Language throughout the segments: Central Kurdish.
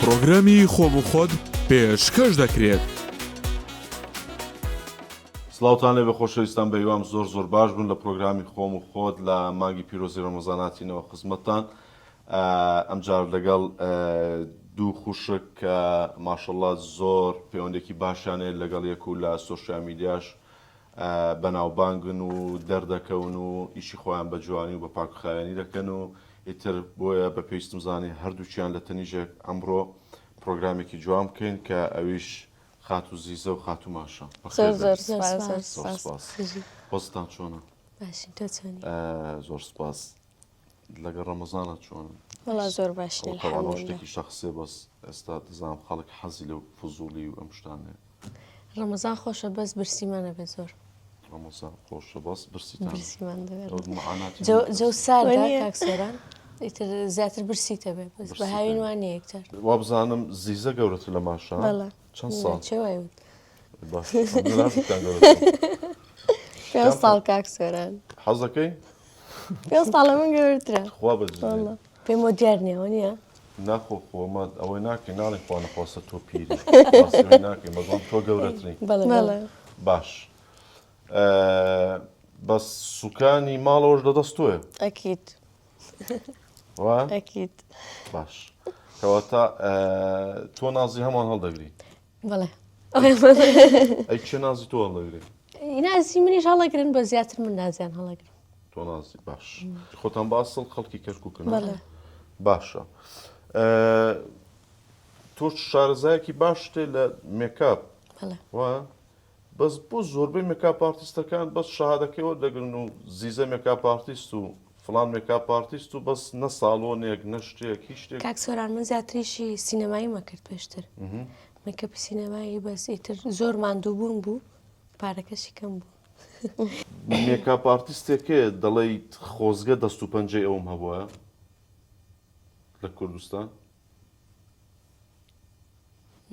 پرۆگرامی خۆم و خۆت پێشکەش دەکرێت. سڵاوتان لێ بە خۆشەویستان بەیوام زۆر باش بوون لە پرۆگرامی خۆم و خۆت لە مانگی پیرۆزی ڕەمەزاناتینەوە خزمەتتان. ئەمجار لەگەڵ دوو خوشک کە ماشەڵڵا زۆر پەیوەندێکی باشیانێ لەگەڵ یەک و لە سۆشیال میدیاش بەناوبانگن و دەردەکەون و ئیشی خۆیان بە جوانی و بە پاکخایانی دەکەن و ئیتر بۆیە بە پێویستم زانێ هەردووچیان لە تەنیژێک ئەمڕۆ پرۆگرامێکی جوان بکەین کە ئەویش خات و زیزە و خات و ماشە. بەستان چۆنە؟ باشین، تۆ چۆنی؟ زۆر سپاس. لەگەڵ ڕەمەزانە چۆنە؟ وەڵا زۆر باشین الحەمدولیلا. شتێکی شەخسێ بەس ئێستا دەزانم خەڵک حەزی لەو فزوولی و ئەم شتانێ. ڕەمەزان خۆشە بەس برسیمانە بێ زۆر. ڕەمەزان خۆشە بەس برسیتان. برسیمان دەبێت. معاناتی جەو ساردا کاکسۆران ئیتر زیاتر برسیتە بێ بەس بە هاوین وانە یەکتر. وا بزانم زیزە گەورەتر لە ماشە؟ بەڵێ. چەند ساڵ؟ چێ وای وت؟ باش. نازیکتان گەورەتر. 5 ساڵ کاکسۆران. حەز دەکەی؟ 5 ساڵ لە من گەورەترە. خوا بەجێ. پێم وە دیار نییەوە نییە؟ ناخۆ خۆمە ئەوەی ناکەی ناڵی خوا نەخواستە تۆ پیری. ئەوەی ناکەی بەڵام تۆ گەورەتری. بەڵێ. باش. بەس سوکانی ماڵەوەش لەدەست تۆیە؟ ئەکید. وا؟ ئەکید. باش. کەواتە تۆ نازی هەمان هەڵدەگری؟ بەڵێ. ئەی چێ نازی تۆ هەڵدەگری؟ نازی منیش هەڵەگرن بە زیاتر من نازیان هەڵەگرن. تۆ نازی باش. خۆتان باسڵ خەڵکی کەرکووکن. بەڵێ. باشە. تۆ شارەزایەکی باش تێ لە مێکاپ. بەڵێ. وا؟ بەس بۆ زۆربەی مێکاپ ئارتیستەکان بەس شەهادەکەیەوە دەگرن و زیزە مێکاپ ئارتیست و فڵان مێکاپ ئارتیست و بەس نە ساڵۆنێک نە شتێک هیچ شتێک. کاکسۆران من زیاتریشی سینەمایی مەکرد پێشتر. مێکەپی سینەمایی بەس ئیتر زۆر ماندوو بووم بوو پارەکەشی کەم بوو. مێکاپ ئارتیستێکێ دەڵێیت خۆزگە دەست و پەنجەی ئەوم هەبووە لە کوردستان؟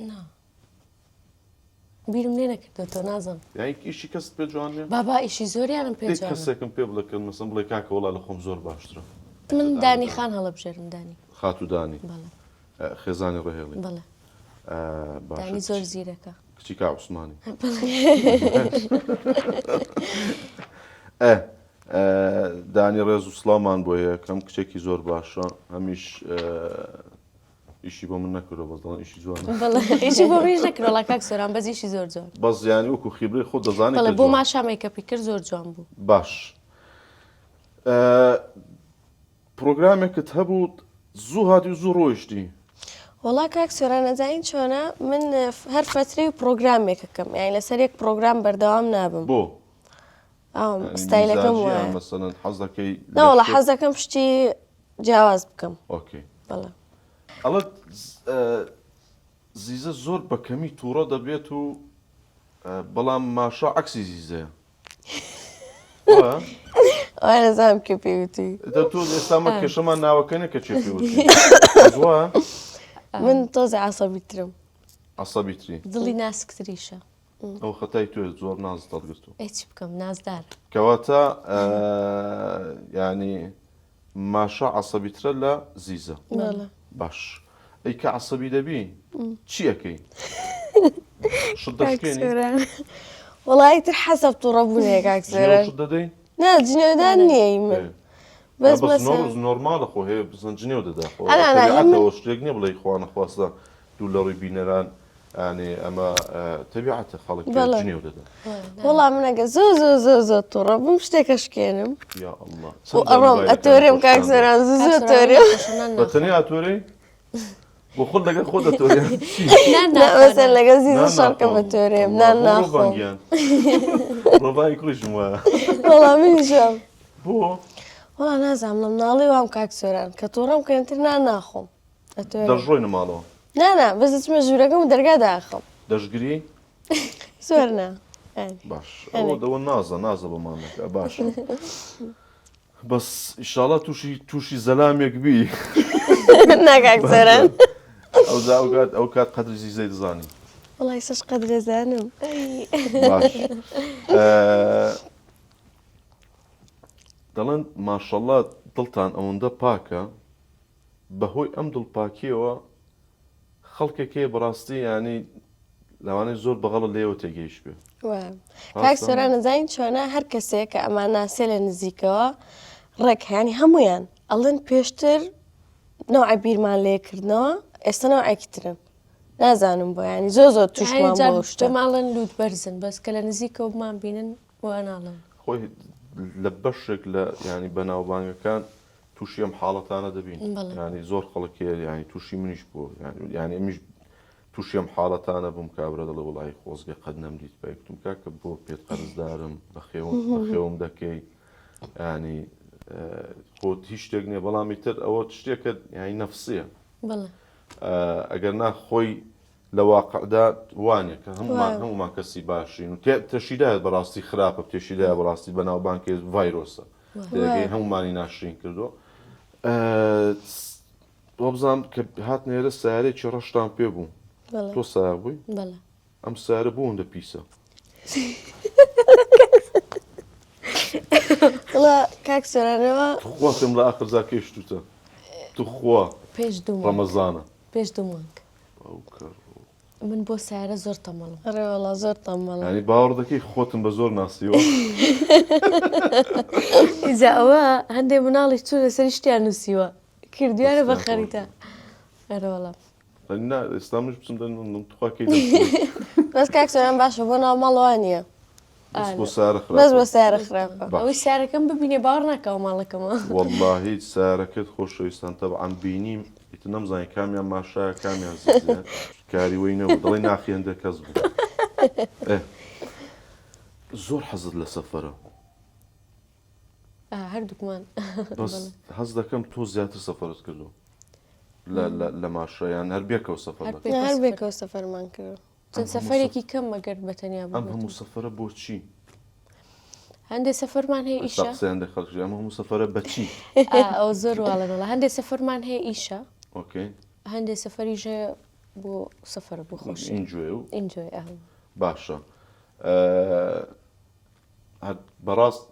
نا. بیرم لێ نەکردەوە تۆ نازم. یانی ئیشی کەست پێ جوانێ؟ بابا ئیشی زۆریانم پێ جوانە. کەسێکم پێ بڵێ مەسەڵەن بڵێ کاکە وەڵا لە خۆم زۆر باشترە. من دانی خان هەڵەبژێرم دانی. خات و دانی. بەڵێ. خێزانی ڕێهێڵی. بەڵێ. باشە. دانی زۆر زیرەکە. کچی کا عوسمانی. دانی ڕێز و سڵامان بۆ یەکەم کچێکی زۆر باشە هەمیش ئیشی بۆ من نەکردەوە بەس دەڵێن ئیشی جوانە. بەڵێ ئیشی بۆ منیش نەکردەوە کاکسۆران بەس ئیشی زۆر جوان. بەس یانی وەکو خیبرەی خۆ دەزانی. بەڵێ بۆ ماشا مێکەپی کرد زۆر جوان بوو. باش. پرۆگرامێکت هەبوو زوو هاتی و زوو ڕۆیشتی. وڵا کاکسۆران نەزانین چۆنە من هەر فەترەی و پرۆگرامێکەکەم یانی لەسەر یەک پرۆگرام بەردەوام نابم. بۆ؟ ستایلەکەم وایە. مەسەڵەن حەز دەکەی؟ نەوەڵا حەز دەکەم شتی جیاواز بکەم. ئۆکێ. بەڵێ. ئەڵێت زیزە زۆر بە کەمی تووڕە دەبێت و بەڵام ماشا عەکسی زیزەیە. ئەوە نەزانم کێ پێویستی. تۆ ئێستامە کێشەمان ناوەکەنە کە چێ پێوتری. من تۆزە عەسەبیترم. عەسەبیتری. دڵی ناسکتریشە. ئەو خەتای توێ زۆر نازت هەڵگرتووە. هیچی بکەم نازدارە. کەواتە ینی ماشا عەسەبیترە لە زیزە. بەڵێ. باش. ئەی کە عەسەبی دەبی چی ئەەکەی؟ شت دەشکێنی؟ وەڵای تر حەسەب تووڕەبوونەیە کاکسۆران. شت دەدەی؟ نا جنێودان نییە من. بەس نۆرمالە خۆ هەیە بزن جنێو دەدا خۆ. ئەنا ئەوە شتێک نییە بڵێ خوا نەخواستە دوو لە ڕووی بینەران ئەنێ ئەمە تەبیعەتە خەڵک جنێو دەدا. وەڵام من ئەگە زۆر تووڕە بووم شتێکە شکێنم. یا ئەڵڵا. و ئەڕۆم ئەتۆرێم کاکسۆران زۆر تۆرێم. بەتەنیا ئەتۆرەی؟ بۆ خۆت لەگەڵ خۆت ئەتۆرێ؟ مەسەن لەگەڵ زیزە شەڕکەم ئەتۆرێم نان ناخۆم. ڕۆڤای کوڕیشم وایە. وەڵام منیشم. بۆ؟ وەڵا نازانم لەم ناڵی وام کاکسۆران کە تووڕەم کەمتر نان ناخۆم. دەژڕۆینە ماڵەوە؟ نانا بەس دەچمە ژوورەکەم و دەرگا داخەم. دەشگری؟ زۆر نا. باش. ئەوە دەوە نازە بەمانەکە باشە. بەس ئیشاڵە تووشی زەلامێک بی. ناکاکسۆران. ئەو کات قەدری زیزەی دەزانی. وەڵای سەش قەدرەزانم. باش. دەڵێن ماشەڵڵا دڵتان ئەوەندە پاکە بەهۆی ئەم دڵپاکیەوە خەڵکێکی بەڕاستی ینی لەوانەیە زۆر بەغەڵ لێوە تێگەیش بێ کاک سۆران نەزانین چۆنە هەر کەسێک کە ئەمان ناسێ لە نزیکەوە ڕێکیانی هەمویان ئەڵێن پێشتر نەوعی بیرمان لێکردنەوە ئێستا نەوعێکی ترن نازانم بۆ ینی زۆر توشمان بۆ شتە ماڵن لوت بەرزن بەس کە لە نزیکەوە بمان بینن بۆ ناڵن خۆی لە بەشێک لە ینی بەناوبانگەکان تووشی ئەم حاڵەتانە دەبین ینی زۆر خەڵکی ینی تووشی منیش بوو ینی ئەمیش تووشی ئەم حاڵەتانە بووم کابرا دەڵێ وڵی خۆزگە قەت نەمدیت بەیکتم کاکە بۆ پێت قەرزدارم بە خێوم دەکەی ینی خۆت هیچ شتێک نییە بەڵامی تر ئەوە شتێکە ینی نەفسیە ئەگەر ناخۆی لە واقعدا وانە کە هەمومان کەسی باشین و تەشیدایە بەڕاستی خراپە تێشیدای بەڕاستی بەناوبانکێ ڤایرۆسە دەگەی هەمومانی ناشرین کردو بۆ بزانام کە هات نێرە سیارێکی ڕەشتان پێ بوو تۆ سایار بووی ئەم سیارە بووندە پیسە کاک سۆرانەوە خۆتم لە ئاخرزا کێشتوتە توخوا پێش دوو ڕەمەزانە پێش دوو مانگ من بۆ سیارە زۆر تەمەڵم ڕێوەڵا زۆر تەمەڵ ینی باوەڕ دەکەی خۆتم بە زۆر ناسیوە ئیجا ئەوە هەندێک مناڵی چوو لەسەری شتیان نووسیوە کردویانە بە خەریتە ئەرەوەڵام ئێستا منش بچم توخواکەی بەس کاک سۆران باشە بۆ ناو ماڵەوە نییە بەس بۆ سیارە خراپە ئەوەی سیارەکەم ببینێ باوەڕ ناکەوە ماڵەکەمە وەڵڵاهی سیارەکەت خۆشەویستان تەبعەن بینیم ئیتر نەمزانین کامیان ماشایە کامیان زیزە کاری وەی نەبوو دەڵێ ناخی هەندێک کەس بوو زۆر حەزت لە سەفەرە هەردووکمان بەس حەز دەکەم تۆ زیاتر سەفەرت کردو لە ماشایان هەر بێکەوە سەفەر هەر بێکەوە سەفەرمان کرد چەند سەفەرێکی کەم مەگەر بەتەنیا ئەم هەموو سەفەرە بۆچی هەندێک سەفەرمان هەیە ئیشە قسەیان دەخەڵکی ئەم هەموو سەفەرە بەچی ئەو زۆر واڵەنەوە هەندێک سەفەرمان هەیە ئیشە ئۆکەی هەندێک سەفەریش هەیە بۆ سەفەر بۆ خۆشی ئینجوێ و ئینجۆی باشە بەڕاست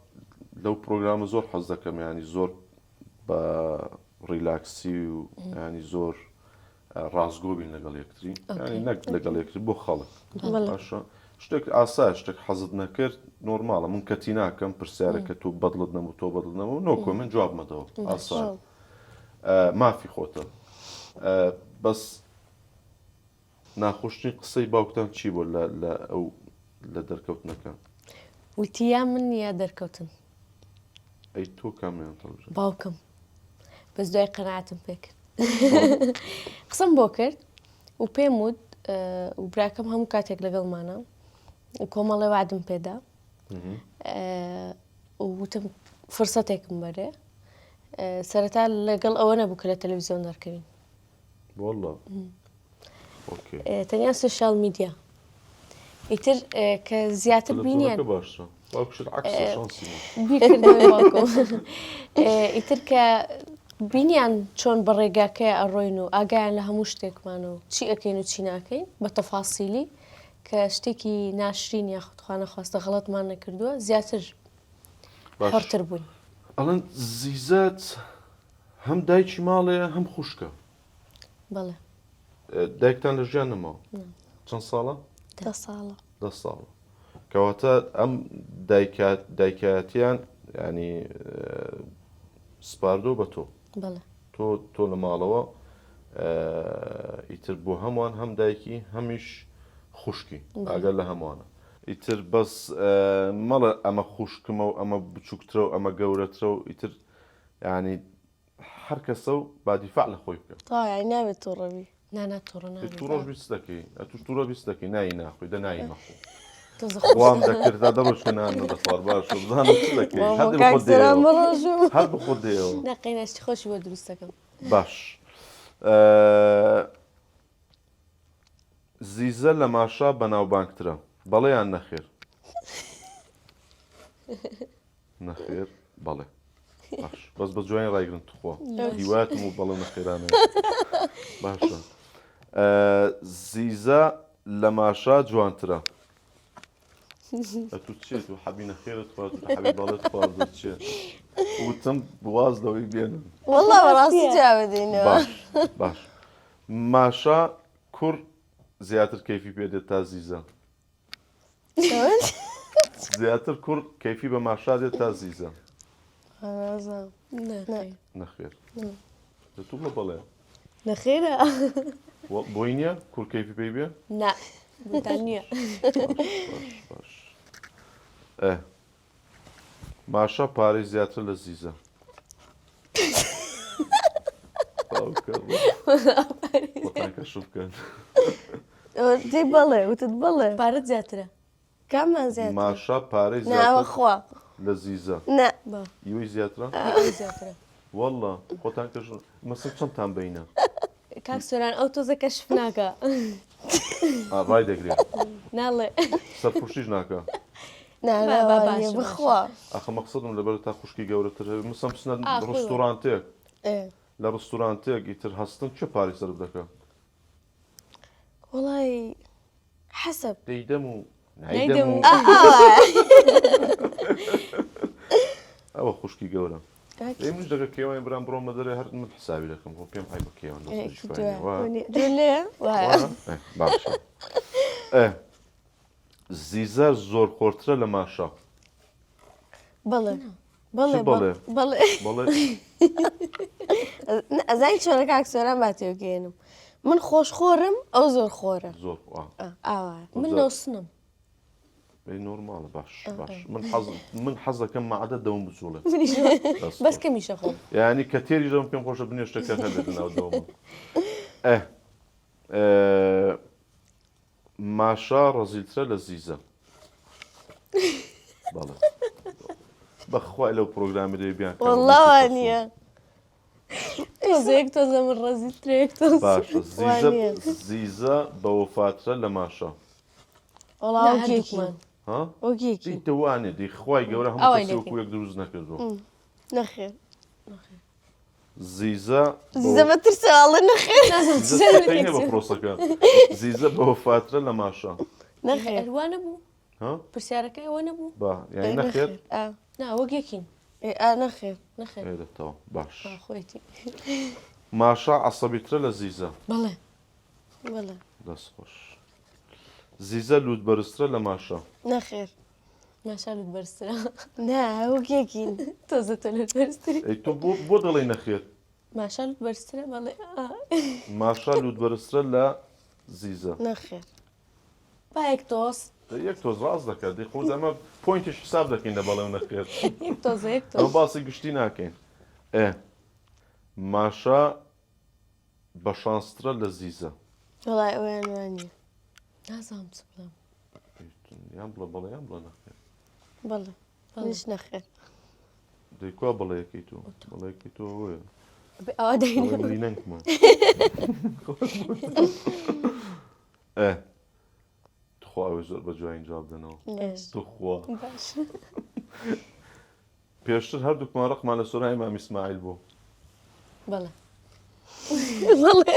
لەو پرۆگرامە زۆر حەز دەکەم ینی زۆر بە ڕیلاکسی و ینی زۆر ڕازگۆ بین لەگەڵ یەکتری ینی نەک لەگەڵ یەکتری بۆ خەڵک باشە شتێک ئاسا شتێک حەزت نەکرد نۆرماڵە من کەتی ناکەم پرسیارەکە تۆ بەدڵت نەبوو تۆ بەدڵ نەبوو نۆکۆ من جواب مەدەوە ئاسا مافی خۆتە بەس ناخۆشتنی قسەی باوکتان چی بۆ لە ئەو لە دەرکەوتنەکە وتیا من یا دەرکەوتن ئەی تۆ کامیان تەڵژ باوکم بەس دوای قەناعەتم پێ کرد قسەم بۆ کرد و پێم وت و براکەم هەموو کاتێک لەگەڵمانە کۆمەڵێ وعدم پێدا وتم فرسەتێکم بەرێ سەرەتا لەگەڵ ئەوە نەبوو کە لە تەلەڤیزیۆن دەرکەوین والله تەنیا سوشال میدیا ئیتر کە زیاتر بینیان باشە ئیتر کە بینیان چۆن بە ڕێگاکەی ئەڕۆین و ئاگایان لە هەموو شتێکمانە و چی ئەەکەین و چی ناکەین بە تەفاسیلی کە شتێکی ناشرین یاخودخواانە خواستە غەڵەتمان نەکردووە زیاتر هەرتر بووین ئەڵەن زیزەت هەم دایکی ماڵەیە هەم خوشکە بەڵێ دایکتان لە ژیان نەماوە چەند ساڵە؟ 10 ساڵە 10 ساڵە کەواتە ئەم دایکایەتیان ینی سپاردۆ بە تۆ تۆ لە ماڵەوە ئیتر بۆ هەمووان هەم دایکی هەمیش خوشکی ئاگەر لە هەمووانە ئیتر بەس مەڵە ئەمە خوشکمە و ئەمە بچووکترە و ئەمە گەورەترە و ئیتر ینی هەر کەسە و بادیفاع لە خۆی بکە ناوێت تۆ ڕەوی تووڕۆژ بیست دەکەی ئەتوش تووڕە بیست دەکەی نایی ناخۆی دە نایی مەخۆ وام دەکردا دەڕۆژ نان دەخوار باش بزانم چ دەکەی هەر بخۆ دێەوە نەقینەشتی خۆشی بۆ دروستەکەم باش زیزە لە ماشا بەناوبانگترە بەڵێیان نەخێر نەخێر بەڵێ باش بەس بە جوانی ڕایگرن توخوا هیواتم و بەڵێ نەخێرانە باشە زیزە لە ماشا جوانترە ئەتو چێت و حەبی نەخێرت خوارد و حەبی بەڵێت خوارد چێت وتم بواز لەوەی بێنن وەڵڵا بەڕاستی جاوەدەینەوە باش ماشا کوڕ زیاتر کەیفی پێ دێت تا زیزە زیاتر کوڕ کەیفی بە ماشا دێت تا زیزە نازانم نەخێر تو بڵە بەڵێ نەخێرە بۆی نییە کوڕ کەیفی پێی بێ نا بوتان نییە باش ماشا پارەی زیاتر لە زیزە کەشف بکەن دی بەڵێ وتت بەڵێ پارەت زیاترە کاممان زیاتر ماشا پارەی ناوە زیاتر خوا لە زیزە نە با یوی زیاترە زیاترە والله خۆتان کەش مەسڵ چەندتان بینە کاک سۆران ئەو تۆزە کەشف ناکە ڕای دەگرێت ناڵێ سەرپوشتیش ناکە ناوە بخوا ئەخە مەقسەدم لەبەر تا خوشکی گەورەتر مسم بچنە خۆی ڕستورانتێک لە ڕستورانتێک ئیتر هەستن چه پارەی سەرف دەکە وڵی حەسەب دەیدەم و نەیدەم و ئەوە خوشکی گەورە منش دەگە کێوان برام بڕۆمە دەرێ هەر من حسابی دەکەم بۆ پێم های بە کێوان لێ باشە زیزە زۆر خۆرترە لە ماشا بەڵێ بەڵێ بەڵێ؟ بەڵێ بەڵێ ئەزای چۆنە کاکسۆران باتێوگەێنم من خۆشخۆرم ئەو زۆر خۆرە زۆر ئاوا من نۆسنم نۆرماڵە باش باش من حەزەکەم مەعادە دەوم بچوڵێ بەس کەمیشە خۆم یعنی کە تێری دەم پێم خۆشە بنێشتەکە هەبێت ناو دەوم ماشا ڕەزیلترە لە زیزە بەڵێ بەخوای لەو پرۆگرامی دەی بیان وەڵڵاوە نییە تۆزەیەک تۆزە من ڕەزیترێک تۆز باشە زیزە بە وەفاترە لە ماشا وەڵاوەکێکمان ها وەکێکی دیتەوانێ دی خوای گەورە هەموو کەسی وەکو یەک دروست نەکردەوە نەخێر زیزە زیزە بەترساڵە نەخێر زیزە بە پرۆسەکە زیزە بە وەفاترە لە ماشا نەخێر ئەوانە بوو ها پرسیارەکەی ئەوە نەبوو با یعنی نەخێر نا وەکێکین نەخێر نەخێر دێتەوە باش خۆیتی ماشا عەسەبیترە لە زیزە بەڵێ بەڵێ دەست خۆش زیزە لووت بەرزترە لە ماشا نەخێر ماشالوت بەرزترە نا وەکێکین تۆزە تۆ لێت بەرزتری ئەی تۆ بۆ دەڵێ نەخێر ماشالوت بەرزترە بەڵێ ماشا لووت بەرزترە لە زیزە نەخێر با یەک تۆز یەک تۆز ڕاست دەکات دی خۆ ئەمە پۆینتیش حساب دەکەین لە بەڵێ نەخێر یەک تۆزە یەک ئەمە تۆز باسی گشتی ناکەین ماشا بە شانسترە لە زیزە وڵای ئەویان وانە نازانم چ بڵێم یان بڵە بەڵێ یان بڵە نەخێر بەڵێ منیش نەخێر دەیکوا بەڵەیەکەی تۆ بەڵەیەکی تۆ وەیە ئەوە دەینە بەڵێ نەنگمە تخوا ئەوێ زۆر بە جوان جواب دەنەوە تخوا باش پێشتر هەردووکمان ڕقمان لە سۆرای مام ئیسماعیل بوو بەڵێ بەڵێ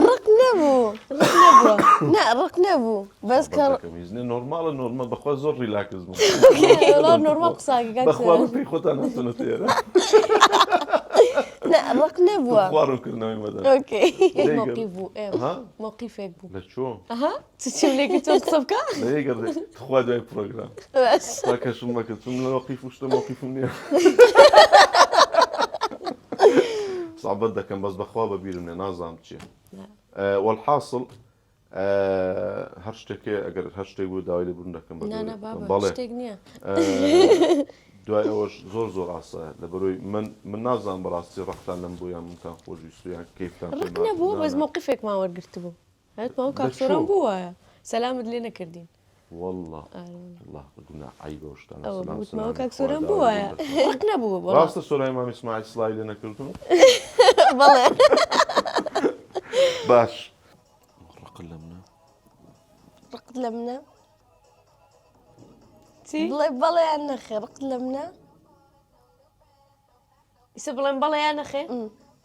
ڕق نەبوو نا ڕق نەبوو بەس کە میزنێ نۆرمالە نۆرمال بەخوا زۆر ریلاکس بوو نۆرمال قساکە بەخوا پێی خۆتان هاتونە تێرە نا ڕق نەبووە خوارڕوونکردنەوەی مەدە ئۆکەی موقیف بوو ها موقیفێک بوو لە چۆ ئەها چیم لێکی تۆ قسە بکە لە یەگەر خوا دوای پرۆگرام بەس راکەشم مەکرد چون لە وەقیف شتە موقیفم نییە صعبەت دەکەم بەس بەخوا بەبیرم نێ نازانم چییە والحاصل هەر شتێکێ ئەگەر هەر شتێک بوو داوای لێبوون دەکەم نانا بابە بەڵێ شتێک نییە دوای ئەوەش زۆر زۆر ئاسایە لە بەرۆی من نازانم بەڕاستی ڕەختان لەم بۆ یان منتان خۆشویستیان کەیفتان ڕق نەبوو بەس موقیفێکمان وەرگرت بوو هەتمەوە کاکسۆران بوو وایە سەلامت لێ نەکردین والله الله بگونا عیبە شتان ئەوە وتمەوە کاکسۆران بوو وایە ڕق نەبوو بەڵام ڕاستە سۆرای مام ئیسماعیل سڵای لێ نەکردون بەڵێ باش ڕق لە منە ڕقت لە منە چی بڵێ بەڵێیان نەخێر ڕقت لە منە ئیسە بڵێم بەڵێ یان نەخێر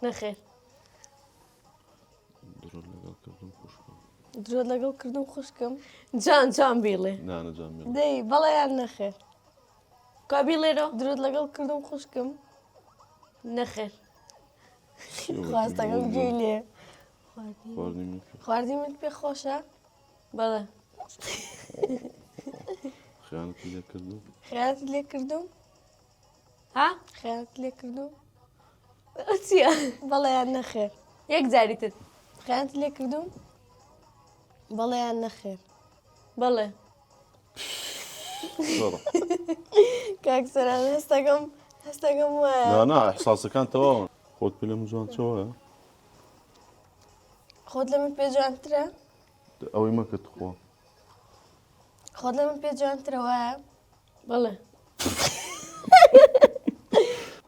نەخێر درۆ لەگەڵ کردم خوشکم درۆت لەگەڵ کردم خوشکم جان جان بیڵێ نانەجان دەی بەڵێیان نەخێر کا بیڵێرە درۆت لەگەڵ کردم خوشکم نەخێر خواستەکەم گوێی لێ خواردنی من پێ خۆشە بەڵێ خیانەتی لێ کردو خیانەتی لێ کردوم ها خیانەتی لێ کردوم چییە بەڵێ یان نەخێر یەک جاری تر خیانەتی لێ کردوم بەڵێ یان نەخێر بەڵێ کاکسەران هەستەکەم وایە نا ئەحساسەکان تەواون خۆت پێ لە جوان چەوە خۆت لە من پێ جوانترە ئەوەی مەکە خۆ خۆت لە من پێ جوانترە وایە بەڵێ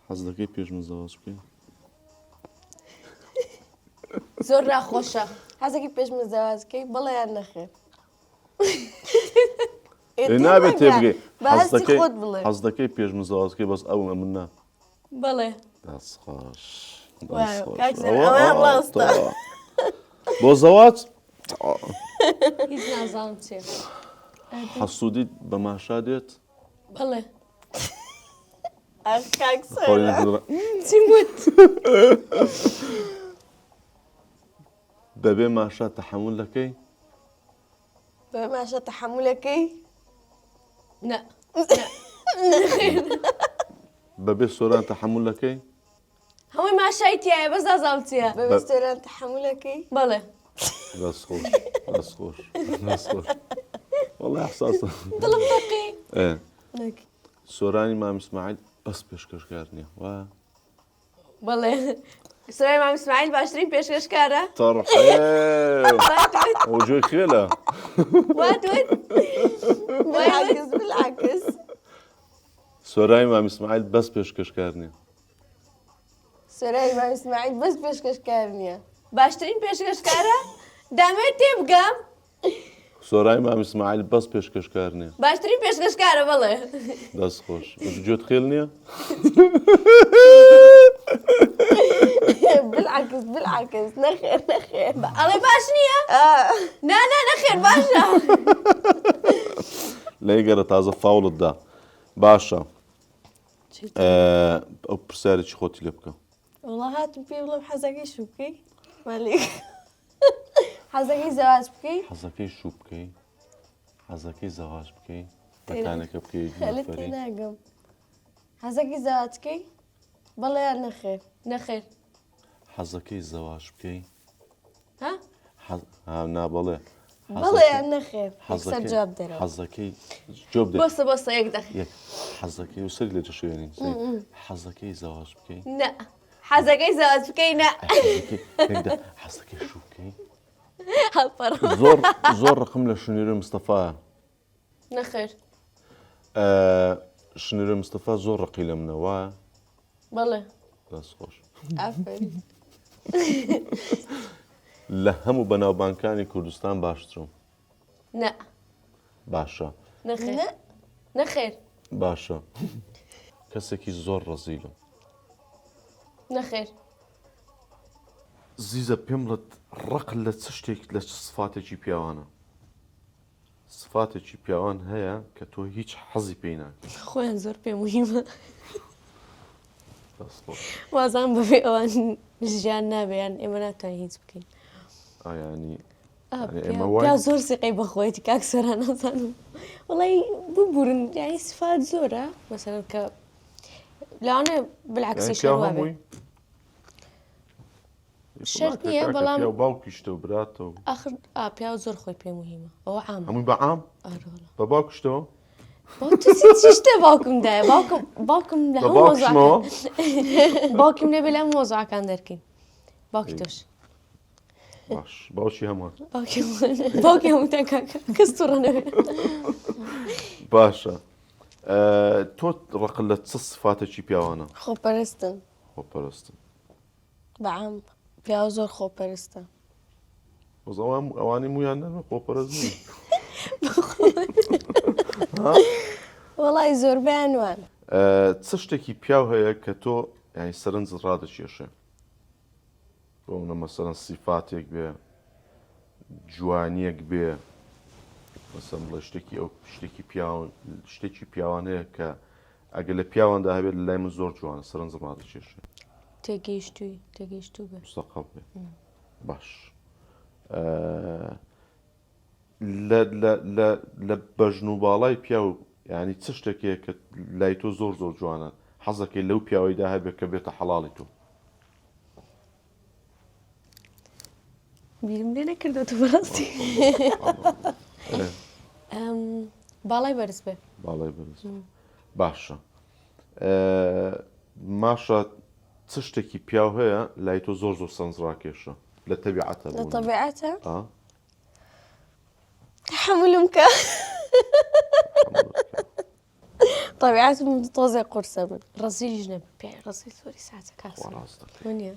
حەز دەکەی پێش من زەواج بکەین زۆر ڕاخۆشە حەزێکی پێش من زەواجکەی بەڵێ یان نەخێر نابێت تێ بگەی بە هەستی خۆت بڵێ حەز دەکەی پێش من زەواج بکەی بەس ئەوە من نا بەڵێ دەست خۆش ئەوەیان ڕاستە بۆ زەواج هیچ نازانم چێ حەسوودیت بە ماشا دێت بەڵێ کاکسەر چی وت بەبێ ماشا تەحمل دەکەی بە ماشە تەحملەکەی نە بەبێ سۆران تەحمل دەکەی هەمووی ماشای تایە بەس نازانم چییە بە بستێران تەحملەکەی بەڵێ دەست خۆش دەست خۆش دەست خۆش وەڵی ئەحساسە دڵم دەقی سۆرانی مام ئیسماعیل بەس پێشکەشکار نییە وا بەڵێ سرای مام ئیسماعیل باشترین پێشکەشکارە تەڕحێ وجوی خێلە وات وت بالعکس بالعکس سۆرانی مام ئیسماعیل بەس پێشکەشکار نییە سۆرای مام ئیسماعیل بەس پێشکەشکار نییە باشترین پێشکەشکارە دامێت تێ بگەم سۆرانی مام ئیسماعیل بەس پێشکەشکار نییە باشترین پێشکەشکارە بەڵێ دەست خۆش گوێت خێل نییە بالعکس بالعکس نەخێر نەخێر ئەڵێ باش نییە نا نەخێر باشە لەیگەرە تازە فاوڵتدا باشە ئەو پرسیارێکی خۆتی لێ بکە وڵا هاتم پێ بڵم حەزەکەی شو بکەی مالیک حەزەکەی زەواج بکەی حەزەکەی شوو بکەی حەزەکەی زەواج بکەی بەکانەکە بکەی خەلت پێ ناگەم حەزەکەی زەواج بکەی بەڵێ یان نەخێر نەخێر حەزەکەی زەواج بکەی ها نا بەڵێ بەڵێ یان نەخێر یەکسەر جواب دەرەوە حەزەکەی جواب دێ بۆسە یەک دەخێر حەزەکەی و سەر لێ شوێنین حەزەکەی زەواج بکەی نە حەزەکەی زەواج بکەی نە حەزەکەی شوو بکەی هەڵپەڕ زۆر ڕقم لە شنوێرە مستەفایە نەخێر شنوێرە مستەفا زۆر ڕقی لە منەوە بەڵێ دەست خۆش ئافرین لە هەموو بەناوبانکانی کوردستان باشترم نە باشە نەخێر نەخێر باشە کەسێکی زۆر ڕەزیلم نەخێر زیزە پێم بڵێت ڕق لە چ شتێک لە سفاتێکی پیاوانە سفاتێکی پیاوان هەیە کە تۆ هیچ حەزی پێی ناکەی خۆیان زۆر پێ مهمە دەست خۆش وازان بەبێ ئەوان ژیان نابێیان ئێمە ناتوانین هیچ بکەین ئاینی پیا زۆر سقی بەخۆیەتی کاکسەران نازانم وڵی ببورن یانی سفات زۆرە مەسەرەن کە لەوانە بالعکسی شەوا بێ شەرت نییە بەڵام باوکیشتە و براتەوە ئاخر پیا زۆر خۆی پێ مهمە ئەوە عام هەمووی بە عام بە باوکشتەوە چیشتە باوکمدایە باوکم لە هەموو باوکیم لێبێ لە مۆزعەکان دەرکەین باوکی تۆش باش باوکی هەمان باوکی هەمووتان کەس تووڕەنەوێ باشە تۆ ڕق لە چ سفاتێکی پیاوانە خۆپەرستن خۆپەرستن بەعام پیا زۆر خۆپەرستە ئەوانی مویان نەبێ خۆپەرست نیە وەڵی زۆربیان وان چ شتێکی پیاو هەیە کە تۆ یانی سەرنجت ڕادەکێشێ بۆ منە مەسەرەن سیفاتێک بێ جوانیەک بێ مەسەن بڵێ شتێکی پیاوان هەیە کە ئەگە لە پیاواندا هەبێت لە لای من زۆر جوانە سەرنجم ڕادەکێشێ تێگەیشتوو بێ مستەقەڵ بێ باش لە بەژن و باڵای پیا و ینی چ شتێکەیە کە لای تۆ زۆر جوانە حەزەکەی لەو پیاوەیدا هەبێت کە بێتە حەڵاڵی تۆ بیرم لێ نەکردوتە بەڕاستی باڵای بەرز بێ باڵای بەرز باشە ماشە چ شتێکی پیاو هەیە لای تۆ زۆر سەنجڕاکێشە لە تەبیعەتە لە طبیعەتە آه. تحملم کە طبیعەتم تۆزێ قورسە من ڕزیلیش نەبێ پێ ڕزیل زۆری ساعتە کاسە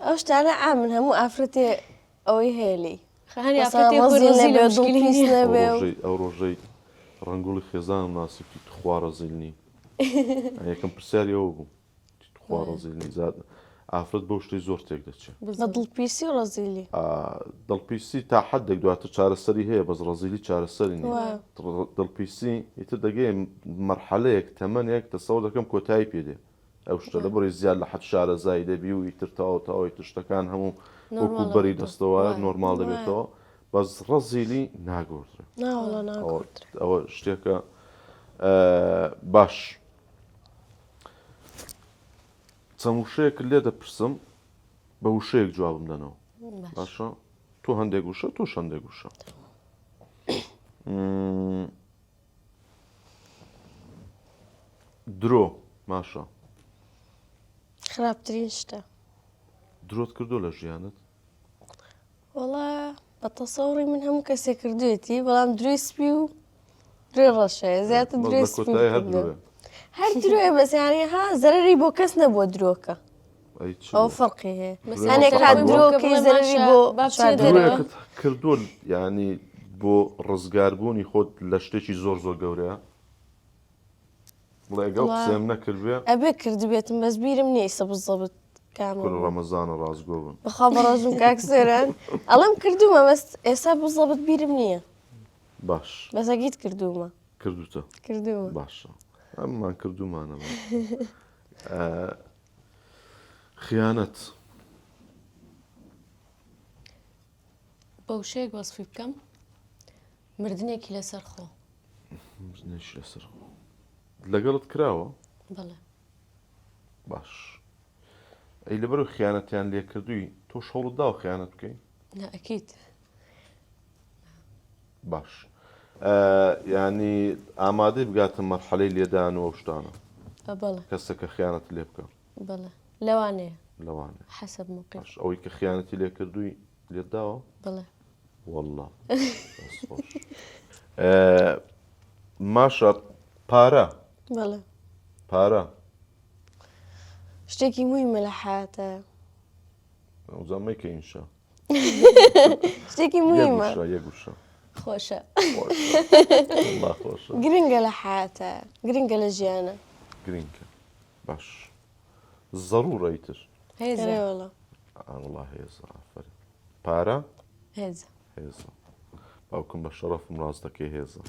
ئەو شتانە ئامن هەموو ئافرەتێ ئەوەی هەیە لێی خانی ئەو ڕۆژەی ڕنگوڵی خێزانم ناسیفتی تخوا ڕەزیلنی یەکەم پرسیاری ئەوە بوو تخوا ڕەزیلنی زاد ئافرەت بەو شتەی زۆر تێک دەچێت بە دڵپیرسی و ڕەزیلی دڵپیسی تا حدێک دواتر چارەسەری هەیە بەس ڕەزیلی چارەسەری نیە دڵپیسی ئیتر دەگەی مەرحەلەیەک تەمەنێک دەسەوە دەکەم کۆتایی پێدێ ئەو شتە لە بڕی زیاد لە حەد شارەزایی دەبی و ئیتر تەواوی تشتەکان هەموو وەکو بەری دەستەوە نۆرمال دەبێتەوە بەس ڕەزیلی ناگۆڕێ ئەوە شتێکە باش چەند وشەیەک لێ دەپرسم بە وشەیەک جوابم دەنەوە باشە تۆ هەندێک وشە تۆش هەندێک وشە درۆ ماشە خراپترین شتە درۆت کردو لە ژیانت وەڵا بە تەسەوڕی من هەموو کەسێک کردوێتی بەڵام دروی سپی و درێ ڕەشەیە زیاتر درێ سپی هەر درۆیە بەسیانی ها زەرری بۆ کەس نەبووە درۆکە ئەو فەرقی هەیە هەنێک هات درۆکەی زەرری بۆ کردو ینی بۆ ڕزگاربوونی خۆت لە شتێکی زۆر گەورەیە بڵێ ئەگەڵ قسەم نەکردوێ ئەبێ کردبێتم بەس بیرم نییە ئێستا بزەبت ڕەمەزانە ڕازگۆ بن بەخوا بەڕۆژم کاکسێران ئەڵم کردومە بەس ئێستا بزەبت بیرم نییە باش بەسەگیت کردومە کردوتە کردومە باشە ئەممان کردومانە خیانەت بە وشەیەک وەسفی بکەم مردنێکی لەسەر خۆ مردنێکی لەسەر لەگەڵت کراوە بەڵێ باش ئەی لەبەر خیانەتیان لێ کردووی تۆ شەوڵت داوە خیانەت بکەین نەئەکید باش ینی ئامادەی بگاتە مەرحەلەی لێدانەوە شتانە بەڵێ کەسێکە خیانەت لێ بکە بەڵێ لەوانەیە لەوانێ حەسەب موقع ئەوەی کە خیانەتی لێ کردووی لێت داوە بەڵێ والله ماشە پارە بەڵێ پارە شتێکی مویمە لە حیاتە زەمەیکە ئینشا شتێکی مویمە یەک وشە خۆشە خۆشە گرنگە لە حیاتە گرنگە لە ژیانە گرنگە باش زەڕوڕەیتر هێزەوەڵە الله هێزە ئافرین پارە هێزە هێزە باوکم بە شەڕەفم ڕاست دەکەی هێزە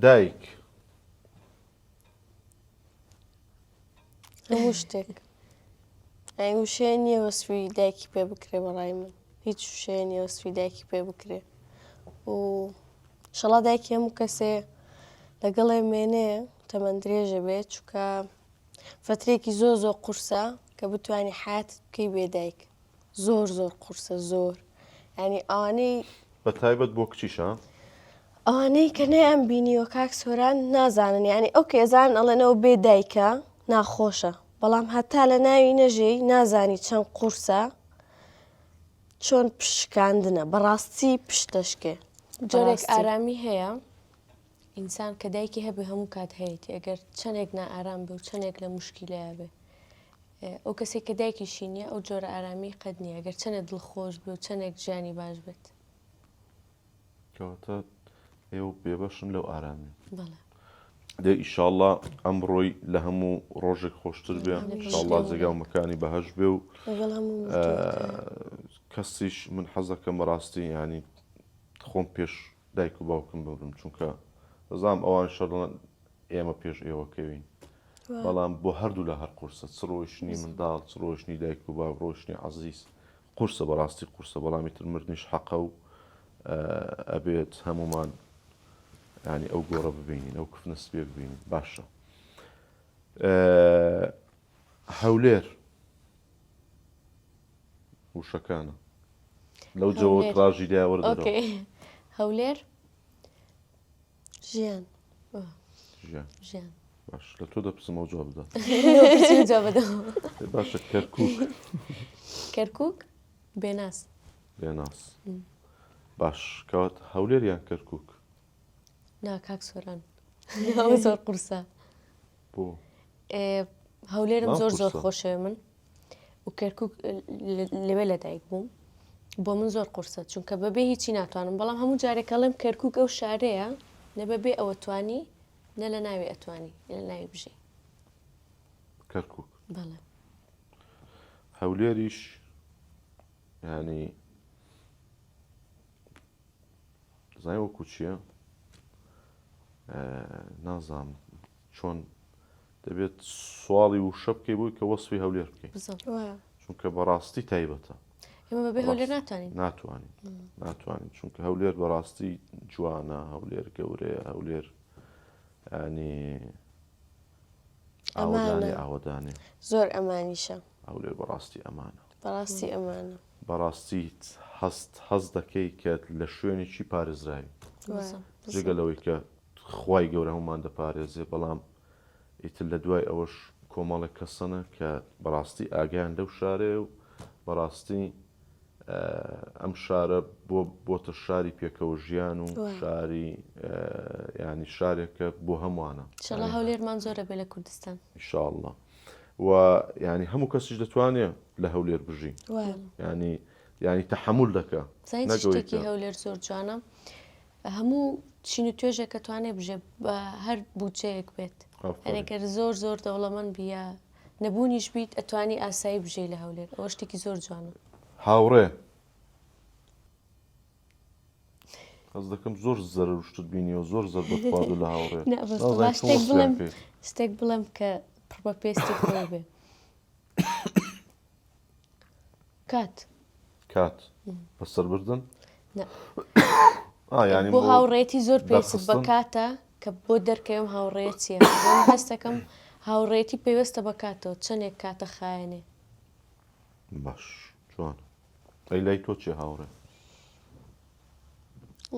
دایک هەموو شتێک ئەی وشەیە نییە وەسفی دایکی پێ بکرێ بەڕای من هیچ وشەیە نییە وەسفی دایکی پێ بکرێ و شەڵا دایکی هەموو کەسێ لەگەڵێ مێنەیە تەمەند درێژە بێت چووکە فترێکی زۆر قورسە کە بتوانانی حیاتت بکەی بێ دایک زۆر قورسە زۆر ینی ئەوانەی بە تایبەت بۆ کچیشە ئەوانەی کە نەیان بینیوە کاک سۆران نازانن ینی ئەو کێزان ئەڵێنەوە بێ دایکە ناخۆشە بەڵام هەتا لە ناوی نەژەی نازانی چەند قورسە چۆن پشکاندنە بەڕاستی پشتەشکێ جۆرێک ئارامی هەیە ئینسان کە دایکی هەبێ هەموو کات هەیەی ئەگەر چەندێک نائارام بێ و چەندێک لە مشکیلەیە بێ ئەو کەسێک کە دایکیشی نییە ئەو جۆرە ئارامی قەت نییە ئەگەر چەندێک دڵخۆش بێ و چەندێک ژیانی باش بێت کەواتە ئێوە بێبەشن لەو ئارامی بەڵێ دێ ئیشاءڵڵا ئەمڕۆی لە هەموو ڕۆژێک خۆشتر بێ ئیشاءڵڵا جێگا و مەکانی بەهەش بێ و کەسیش من حەزەکەم بەڕاستی ینی خۆم پێش دایک و باوکم ببرم چونکە دەزانم ئەوان شەڕ ئێمە پێش ئێوەکەوین بەڵام بۆ هەردوو لە هەر قورسە چ ڕۆیشتنی منداڵ چ ڕۆیشتنی دایک و باو ڕۆیشتنی عەزیز قورسە بەڕاستی قورسە بەڵامی تر مردنیش حەقە و ئەبێت هەمومان ینی ئەو گۆڕە ببینین ئەو کفنە سپێ ببینین باشە هەولێر وشەکانە لەو جەوە ڕاژی دای وەردەرەوە هەولێر ژیان ژیان باش لە تۆ دەپرسمەوە جواب بدات جواب باشە کەرکووک کەرکووک بێناس بێناس باش کەوات هەولێر یان کەرکووک نا کاک سۆران ئەو زۆر قورسە بۆ هەولێرم زۆر زۆر خۆشەوێ من و کەرکووک لەوێ لەدایک بووم بۆ من زۆر قورسە چونکە بەبێ هیچی ناتوانم بەڵام هەموو جارێکەڵێم کەرکووک ئەو شارەیە نە بەبێ ئەوە توانی نە لە ناوی ئەتوانی لە ناوی بژێ کەرکووک بەڵێ هەولێریش ینی زای وەکو چییە نازام چۆن دەبێت سواڵی وشە بکەی بووی کە وەسفی هەولێر بکەین چونکە بەڕاستی تایبەتە ئێمە بەبێ هەولێر ناتوانین ناتوانین چونکە هەولێر بەڕاستی جوانە هەولێر گەورەیە هەولێر ینی ئاوەدانێ زۆر ئەمانیشە هەولێر بەڕاستی ئەمانە بەڕاستی ئەمانە بەڕاستی حەز دەکەی کە لە شوێنێکی پارێزراوی جگەلەوەی کە خوای گەورە هەمومان دەپارێزێ بەڵام ئیتر لە دوای ئەوەش کۆمەڵێک کەسەنە کە بەڕاستی ئاگیان لەو شارێ و بەڕاستی ئەم شارە بۆتە شاری پێکەوە ژیان و شاری ینی شارێکە بۆ هەمووانە ئینشاڵڵا هەولێرمان زۆرە بێ لە کوردستان ئینشاءڵڵا و ینی هەموو کەسیش دەتوانێت لە هەولێر بژی ینی تەحمل دەکە شتێکی هەولێر زۆر جوانە هەموو چین و توێژێک کە توانێ بژێ بە هەر بوجەیەک بێت ئەگەر زۆر زۆر دەوڵەمەند بیە نەبوونیش بیت ئەتوانی ئاسایی بژێ لە هەولێر ئەوە شتێکی زۆر جوانە هاوڕێ حەز دەکەم زۆر زەرر شتت بینیەوە زۆر زەر بەخوارد لە هاوڕێ شتێک بڵێم کە پڕبە پێستی خۆی بێ کات بەسەر بردن بۆ هاوڕێتی زۆر پێست بە کاتە کە بۆ دەرکەوم هاوڕێت چیە هەستەکەم هاوڕێتی پێوەستە بە کاتەوە چەندێک کاتە خایەنێ باش جوان ئەی لای تۆ چێ هاوڕێ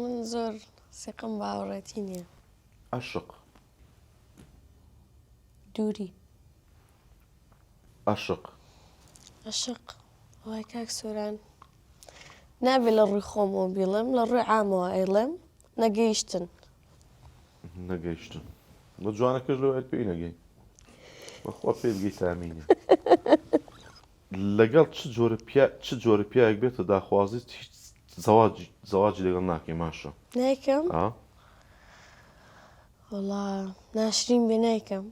من زۆر سێقم بە هاوڕێتی نییە عەشق دووری عەشق وای کاک سۆران نابێ لە ڕووی خۆمەوە بیڵێم لە ڕووی عامەوە ئەیڵێم نەگەیشتن بە جوانەکەش لەوە پێی نەگەی بەخوا پێ بگەی تامینە لەگەڵ چ جۆرە پیاەک بێتە داخوازیت هیچ زەواجی لەگەڵ ناکەی ماشە نایکەم وەڵا ناشرین بێ نایکەم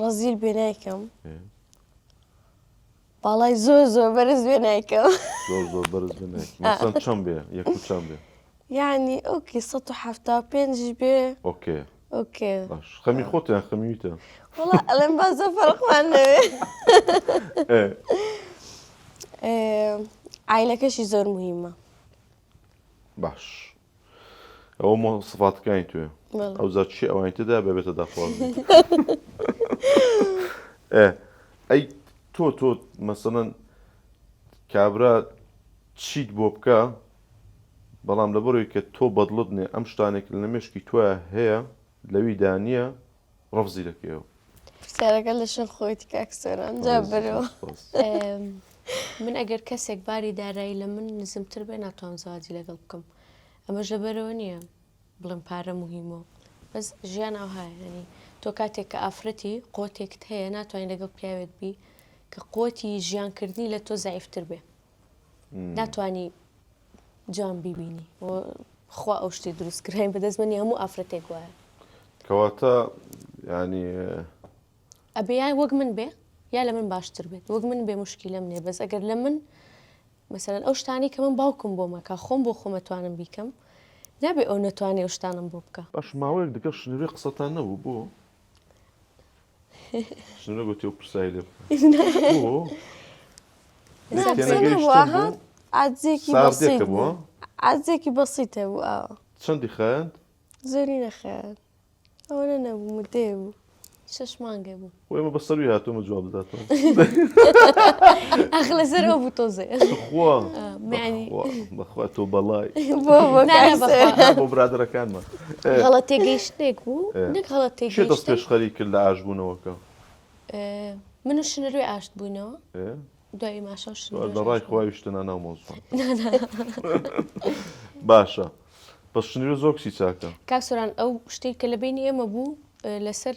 ڕەزیل بێ نایکەم باڵای زۆر بەرز بێ نایکەم زۆر بەرز بێ نایکەم مەسەڵەن چەند بێ یەک و چەند بێ یعنی ئۆکێ 175 بێ ئۆکێ باش خەمی خۆتیان خەمیویتە وەڵا ئەڵێم بازە فەرقمان نەوێ عایلەکەشی زۆر مهمە باش ئەوە سفاتەکانی توێ ئەو زار چی ئەوانی تێدا بێتە داخوازی ئەی تۆ مەسەڵەن کابرا چیت بۆ بکە بەڵام لەبەرەوەی کە تۆ بەدڵت نێ ئەم شتانێک لە مێشکی تۆە هەیە لەوی دانیە ڕەفزی دەکەیەوە پرسیارەکە لە شەر خۆیتی کاک سۆران جا بەرەوە من ئەگەر کەسێک باری دارایی لە من نزمتر بێ ناتوانم زەواجی لەگەڵ بکەم ئەمەش لەبەرەوە نییە بڵێم پارە مهمەوە بەس ژیان ئەو هەیە ینی تۆ کاتێک کە ئافرەتی قۆتێکت هەیە ناتوانین لەگەڵ پیاوێت بی کە قۆتی ژیانکردنی لە تۆ زایفتر بێ ناتوانی جوان بیبینی خوا ئەو شتی دروستکراین بەدەستمەنی هەموو ئافرەتێک وایە کەواتە ینی ئەبێ یان وەک من بێ یا لە من باشتر بێت وەک من بێ مشکیلەم نییە بەس ئەگەر لە من مەسەرەن ئەو شتانی کە من باوکم بۆمە کە خۆم بۆ خۆمەتوانم بیکەم نابێ ئەو نەتوانێ ئەو شتانم بۆ بکە. باش ماوەیەک دەگەڵ شنوێ قسەتان نەبوو بۆ شنوێ گوتی و پرسایی لێ بوو عادزێکی بەسیتە بوو چەندی خوێند زۆری نەخێن ئەوە نەبوو دێ بوو 6 مانگێ بوو و ئێمە بەسەروی هاتوومە جواب بداتەوە ئەخ لەسەر ئەو بوو تۆزێ خوا معنی بەخوا تۆ بەڵای بۆ برادەرەکانمە غەڵەت تێگەیشتێک بوو نەک غەڵەت چێ دەست تێگەیشتێک پێشخەری کرد لە ئاشبوونەوەکە من و شنەروێ ئاشت بووینەوە دوای ماشە لە ڕای خواویشتنا ناو مۆزوع باشە بەس شنوێ زۆر کچی چاکە کاک سۆران ئەو شتێک کە لە بینی ئێمە بوو لەسەر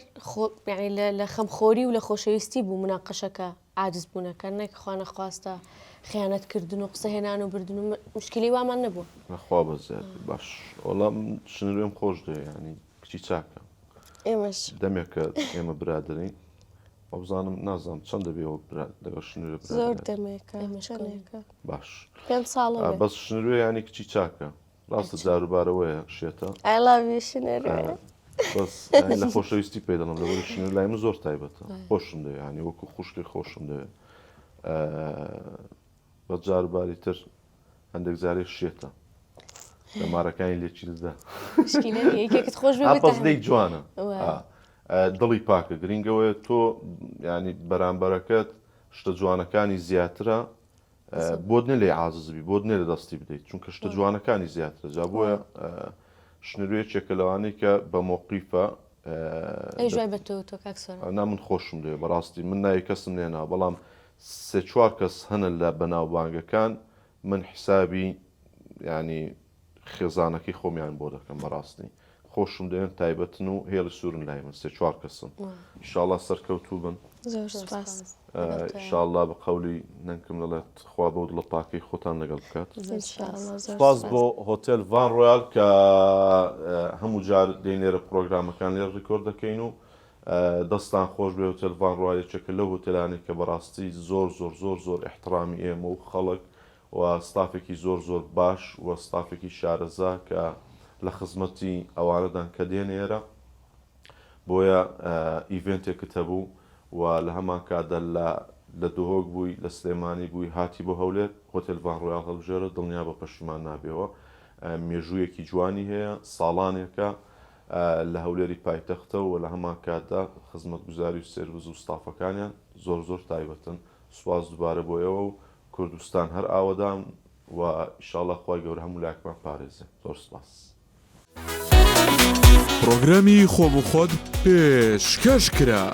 لە خەمخۆری و لە خۆشەویستی بوو مناقەشەکە عاجز بوونەکە نەک خوا نەخواستە خیانەتکردن و قسە هێنان و بردن و مشکلی وامان نەبووە نەخوا بەزیاد باش وەڵام شنوێم خۆش دێ ینی کچی چاکە ئێمەش دەمێکە ئێمە برادرین ئەوزانم نازانم چەند دەبێەوە لەگەڵ شنوێ زۆر دەمێکە شەنێکە باش 5 ساڵە بەس شنوێ ینی کچی چاکە ڕاستە جاروبارەوەیە شێتە ئایلاویشنەرێ بەس لە خۆشەویستی پێ دەڵم لەوەی شنوێ لای من زۆر تایبەتە خۆشم دەوێ ینی وەکو خوشکی خۆشم دەوێ بە جاروباری تر هەندێک جارێ شێتە لەمارەکانی لێکی دەدا یەکێکت خۆش بەس دەی جوانە دڵی پاکە گرنگەوەی تۆ ینی بەرامبەرەکەت شتە جوانەکانی زیاترە بۆت نە لێ عاززبی بۆت نێ لە دەستی بدەیت چونکە شتە جوانەکانی زیاترە جا بۆیە شنوێکێکە لەوانەیە کە بە مۆقیفە ژای بە تۆ کاک سۆران نا من خۆشم دێ بەڕاستی من ناوی کەسم نێنا بەڵام 3-4 کەس هەنە لە بەناوبانگەکان من حیسابی ینی خێزانەکەی خۆمیان بۆ دەکەم بەڕاستی خۆشم دێن تایبەتن و هێڵی سوورن لای من 3-4 کەسم ئینشاڵڵا سەرکەوتوو بن زۆر سوپاس ئینشاڵڵا بە قەولی نەنکم دەڵێت خوا بە دڵە پاکەی خۆتان لەگەڵ بکات سپاس بۆ هۆتێل ڤان ڕۆیال کە هەموو جار دێنێرە پرۆگرامەکان لێ ڕیکۆرد دەکەین و دەستان خۆش بێ هۆتێل ڤان ڕۆیالێکێکە لەو هۆتێلانێک کە بەڕاستی زۆر احترامی ئێمە و خەڵک و ستافێکی زۆر باش و ستافێکی شارەزا کە لە خزمەتی ئەوانەدان کە دێنێرە بۆیە ئیڤنتێکت هەبوو و لە هەمان کاتدا لە دهۆک بووی لە سلێمانی بووی هاتی بۆ هەولێر هۆتێل ڤان ڕۆیال هەڵبژێرە دڵنیا بە پەشیمان نابێەوە مێژوویەکی جوانی هەیە ساڵانێکە لە هەولێری پایتەختە و لە هەمان کاتدا خزمەتگوزاری و سێرڤیس و ستافەکانیان زۆر تایبەتن سوپاس دووبارە بۆیەوە و کوردستان هەر ئاوەدان و ئینشاڵڵا خوای گەورە هەموو لایەکمان پارێزێ زۆر سوپاس پرۆگرامی خۆم و خۆت پێشکەش کرا.